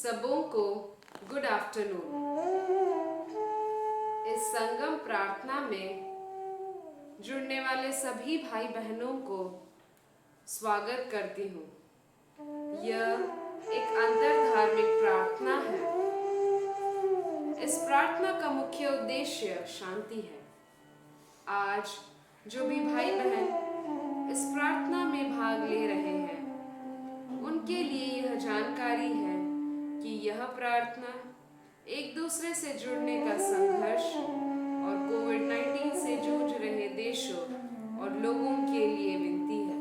सबों को good afternoon. इस संगम प्रार्थना में जुड़ने वाले सभी भाई बहनों को स्वागत करती हूँ। यह एक अंतरधार्मिक प्रार्थना है। इस प्रार्थना का मुख्य उद्देश्य शांति है। आज जो भी भाई बहन इस प्रार्थना में भाग ले रहे हैं, उनके लिए यह जानकारी है कि यह प्रार्थना एक दूसरे से जुड़ने का संघर्ष और कोविड-19 से जूझ रहे देशों और लोगों के लिए विनती है।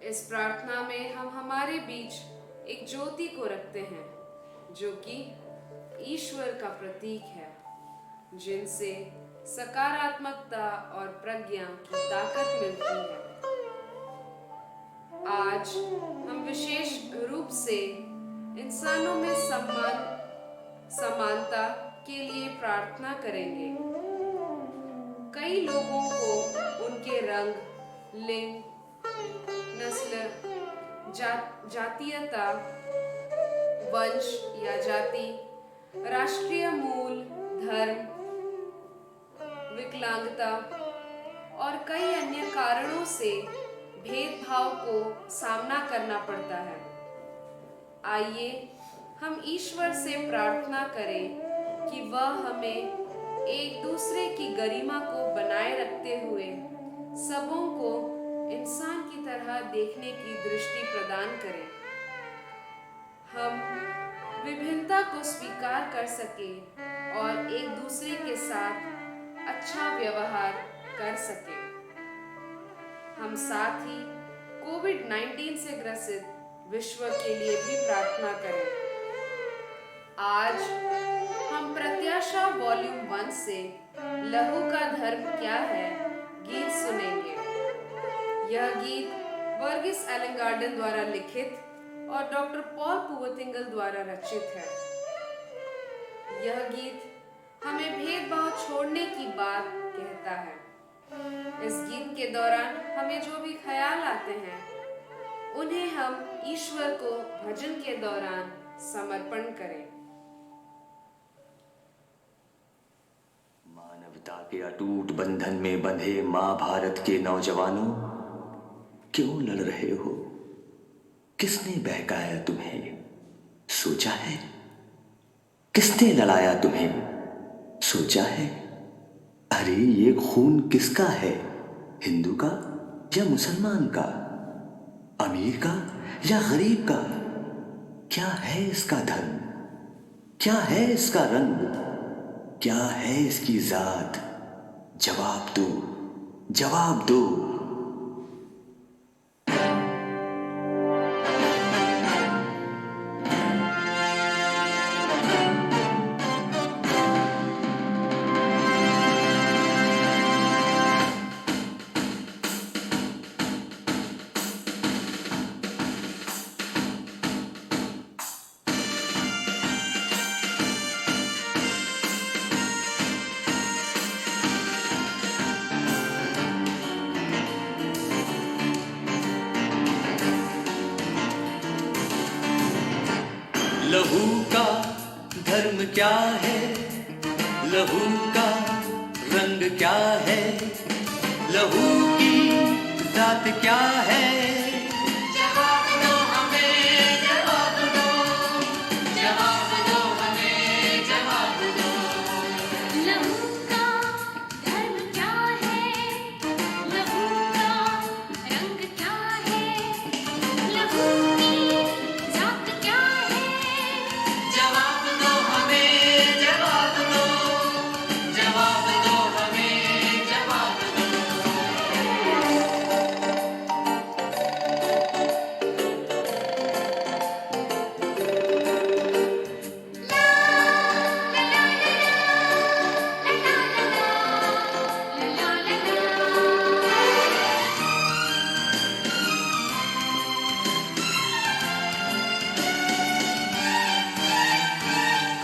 इस प्रार्थना में हम हमारे बीच एक ज्योति को रखते हैं, जो कि ईश्वर का प्रतीक है, जिनसे सकारात्मकता और प्रज्ञा की ताकत मिलती है। आज हम विशेष रूप से इंसानों में समानता के लिए प्रार्थना करेंगे। कई लोगों को उनके रंग, लिंग, नस्ल, जातीयता, वंश या जाति, राष्ट्रीय मूल, धर्म, विकलांगता और कई अन्य कारणों से भेदभाव को सामना करना पड़ता है। आइए हम ईश्वर से प्रार्थना करें कि वह हमें एक दूसरे की गरिमा को बनाए रखते हुए सबों को इंसान की तरह देखने की दृष्टि प्रदान करे। हम विभिन्नता को स्वीकार कर सके और एक दूसरे के साथ अच्छा व्यवहार कर सके। हम साथ ही कोविड-19 से ग्रसित विश्व के लिए भी प्रार्थना करें। आज हम प्रत्याशा वॉल्यूम 1 से लहू का धर्म क्या है गीत सुनेंगे। यह गीत वर्गीस एलेंगार्डन द्वारा लिखित और डॉक्टर पॉल पुवतिंगल द्वारा रचित है। यह गीत हमें भेदभाव छोड़ने की बात कहता है। इस गीत के दौरान हमें जो भी ख्याल आते हैं, उन्हें हम ईश्वर को भजन के दौरान समर्पण करें। मानवता के अटूट बंधन में बंधे मां भारत के नौजवानों, क्यों लड़ रहे हो? किसने बहकाया तुम्हें? सोचा है? किसने लड़ाया तुम्हें? सोचा है? अरे ये खून किसका है? हिंदू का या मुसलमान का? अमीर का या गरीब का? क्या है इसका धर्म? क्या है इसका रंग? क्या है इसकी जात? जवाब दो, जवाब दो। लहू का धर्म क्या है? लहू का रंग क्या है? लहू की जात क्या है? जवाब दो हमें, जवाब दो, जवाब दो हमें, जवाब दो। लहू का धर्म क्या है? लहू का रंग क्या है? लहू की जात क्या है? जवाब दो हमें, जवाब दो, जवाब दो हमें, जवाब दो।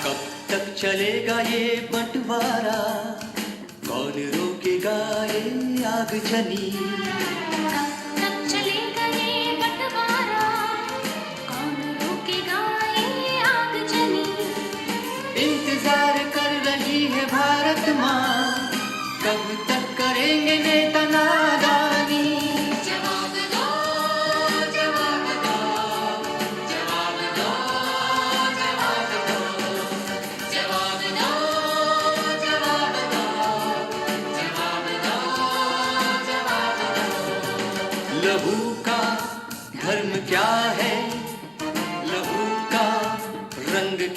कब तक चलेगा ये बंटवारा? कौन रोकेगा ये आग जनी? कब तक चलेगा ये बंटवारा? कौन रोकेगा ये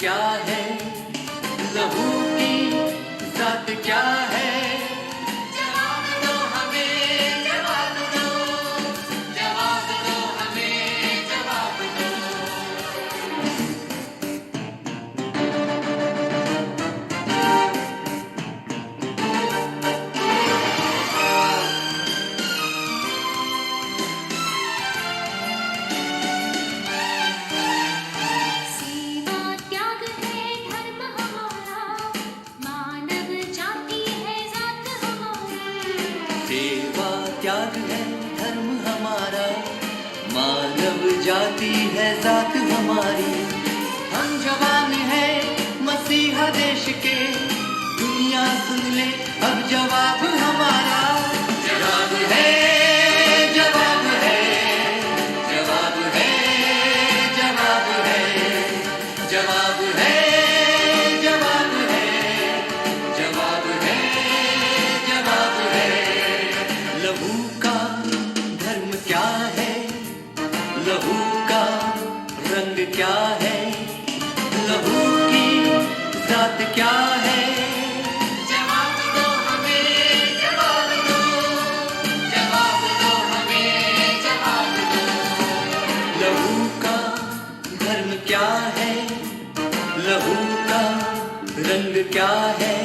क्या है, लहू की जात क्या है, जवाब दो हमें, जवाब दो, जवाब दो हमें, जवाब दो। सेवा त्याग है धर्म हमारा, मानव जाति है जात हमारी। सेवा त्याग है धर्म हमारा, मानव जाति है जात हमारी। हम जवान हैं मसीहा देश के, दुनिया सुन ले अब जवाब हमारा। जवाब है, जवाब है, जवाब है, जवाब है, जवाब है, जवाब है, जवाब है, जवाब है। लहू का धर्म क्या है, लहू का रंग क्या है, लहू की जात क्या है, जवाब दो हमें, जवाब दो, जवाब दो हमें, जवाब दो। लहू का धर्म क्या है, लहू का रंग क्या है,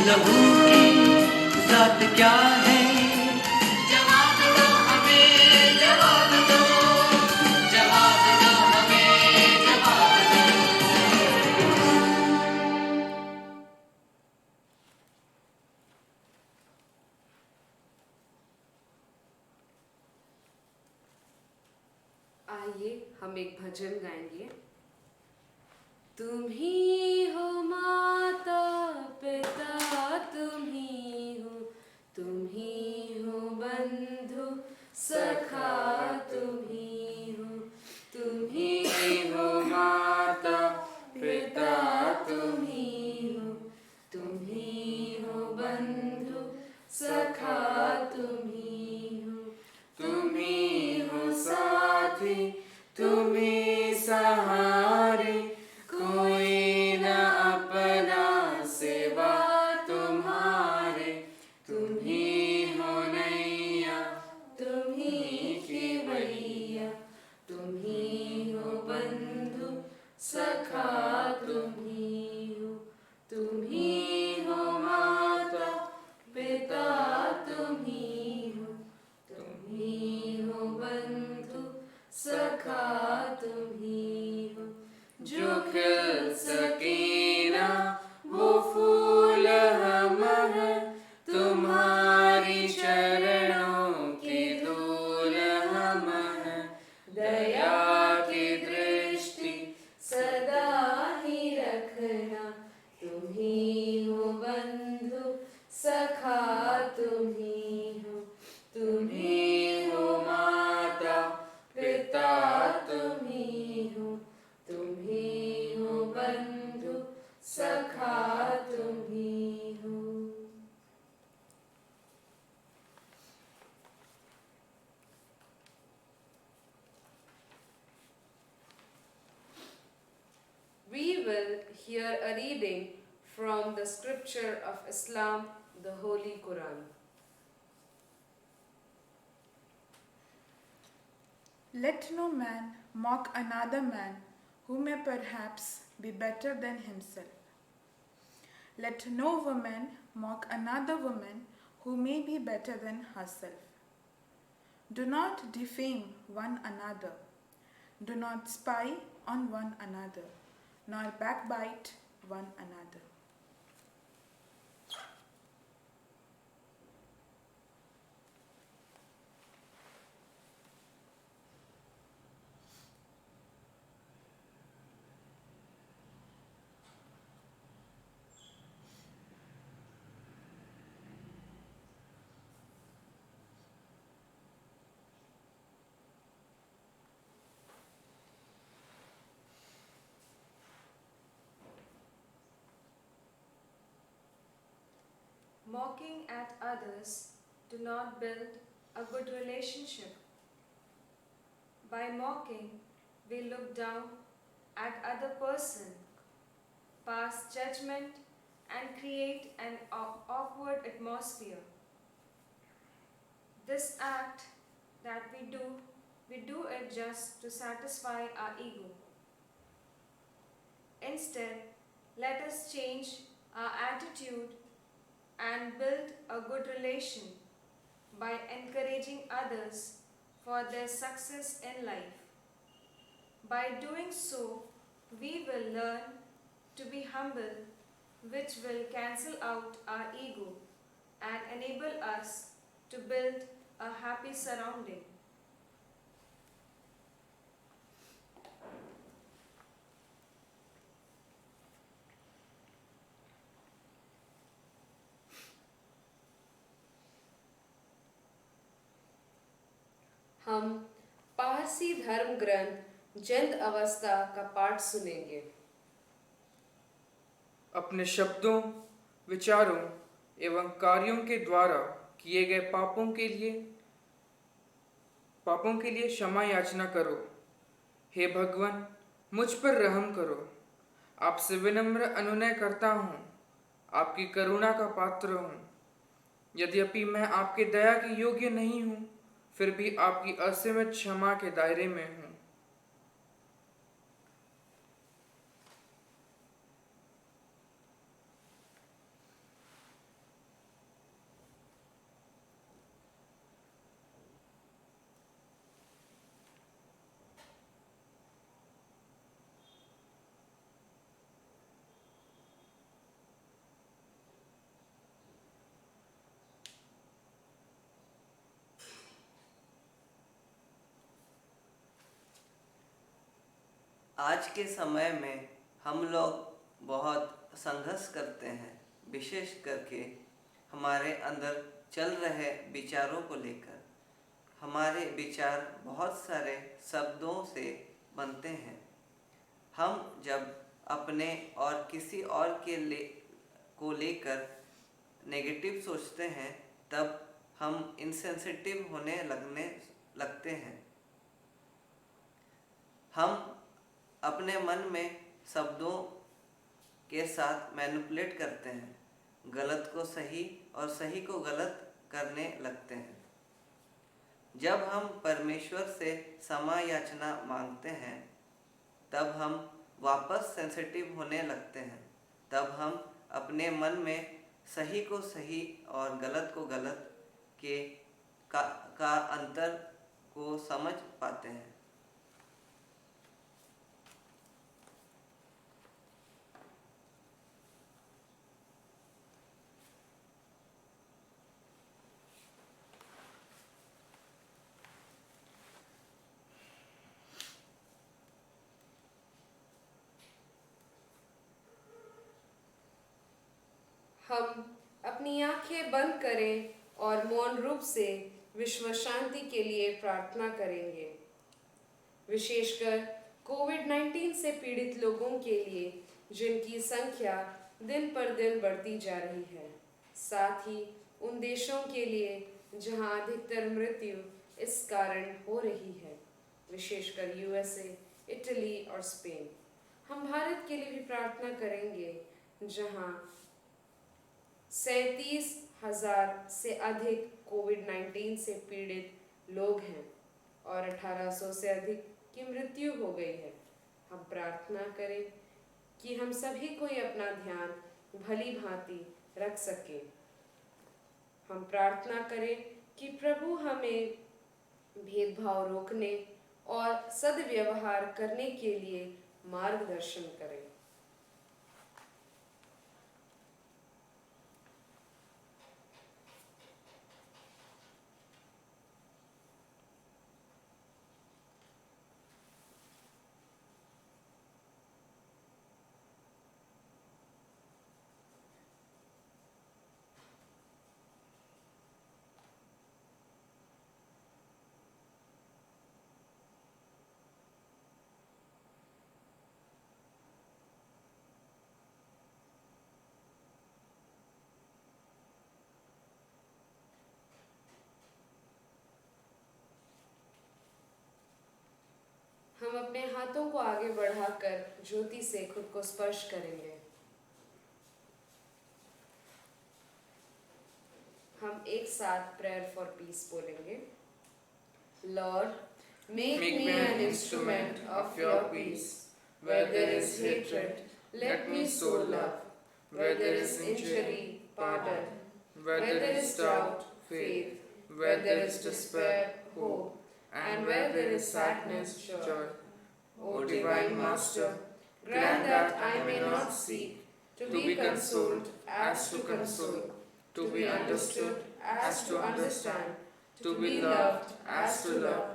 लहू की जात क्या है, जवाब दो हमें, जवाब दो, जवाब दो हमें, जवाब दो। आइए हम एक भजन गाएंगे। तुम ही हो माता पिता, तुम ही हो बंधु सखा, तुम ही हो माता पिता, तुम ही हो बंधु सखा, तुम ही हो साथी, तुम ही सहारे, कोई न अपना सिवा तुम्हारे। तुम ही हो नैया, तुम ही खेवैया, तुम ही हो बंधु सखा, तुम ही हो माता पिता, तुम ही हो बंधु सखा, तुम ही हो। जो खिल सके ना वो फूल हम हैं, तुम्हारी चरणों की धूल हम हैं। दया की दृष्टि सदा ही रखना, तुम ही हो बंधु सखा, तुम ही हो माता पिता, तुम ही हो बंधु सखा, तुम ही हो। We will hear a reading from the scripture of Islam, the Holy Quran. Let no man mock another man who may perhaps be better than himself. Let no woman mock another woman who may be better than herself. Do not defame one another. Do not spy on one another, nor backbite one another. Mocking at others do not build a good relationship. By mocking, we look down at other person pass judgment, and create an awkward atmosphere. This act that we do it just to satisfy our ego. Instead, let us change our attitude and build a good relation by encouraging others for their success in life. By doing so, we will learn to be humble, which will cancel out our ego and enable us to build a happy surrounding. हम पारसी धर्म ग्रंथ जंद अवस्था का पाठ सुनेंगे। अपने शब्दों, विचारों एवं कार्यों के द्वारा किए गए पापों के लिए क्षमा याचना करो। हे भगवान, मुझ पर रहम करो। आपसे विनम्र अनुनय करता हूँ, आपकी करुणा का पात्र हूँ। यद्यपि मैं आपके दया के योग्य नहीं हूँ, फिर भी आपकी असीमित क्षमा के दायरे में हूँ। आज के समय में हम लोग बहुत संघर्ष करते हैं, विशेष करके हमारे अंदर चल रहे विचारों को लेकर। हमारे विचार बहुत सारे शब्दों से बनते हैं। हम जब अपने और किसी और को लेकर नेगेटिव सोचते हैं, तब हम इनसेंसिटिव होने लगते हैं। हम अपने मन में शब्दों के साथ मैनिपुलेट करते हैं, गलत को सही और सही को गलत करने लगते हैं। जब हम परमेश्वर से क्षमा याचना मांगते हैं, तब हम वापस सेंसिटिव होने लगते हैं। तब हम अपने मन में सही को सही और गलत को गलत का अंतर को समझ पाते हैं। हम अपनी आंखें बंद करें और मौन रूप से विश्व शांति के लिए प्रार्थना करेंगे, विशेषकर कोविड-19 से पीड़ित लोगों के लिए, जिनकी संख्या दिन पर दिन बढ़ती जा रही है। साथ ही उन देशों के लिए जहां अधिकतर मृत्यु इस कारण हो रही है, विशेषकर यूएसए, इटली और स्पेन। हम भारत के लिए भी प्रार्थना करेंगे, जहां 37,000 से अधिक कोविड-19 से पीड़ित लोग हैं और 1800 से अधिक की मृत्यु हो गई है। हम प्रार्थना करें कि हम सभी कोई अपना ध्यान भली भांति रख सके। हम प्रार्थना करें कि प्रभु हमें भेदभाव रोकने और सद्व्यवहार करने के लिए मार्गदर्शन करें। हम अपने हाथों को आगे बढ़ाकर ज्योति से खुद को स्पर्श करेंगे। हम एक साथ प्रेयर फॉर पीस बोलेंगे। Lord, make Make me an instrument of your peace. Where there is hatred, let me sow love. Where there is injury, pardon. Where there is doubt, faith. Where there is despair, hope. And where there is sadness, joy. O Divine Master, grant that I may not seek to be consoled as to console, to be understood as to understand, to be loved as to love.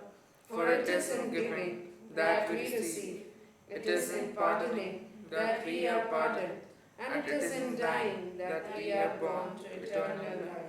For it is in giving that we receive, it is in pardoning that we are pardoned, and it is in dying that we are born to eternal life.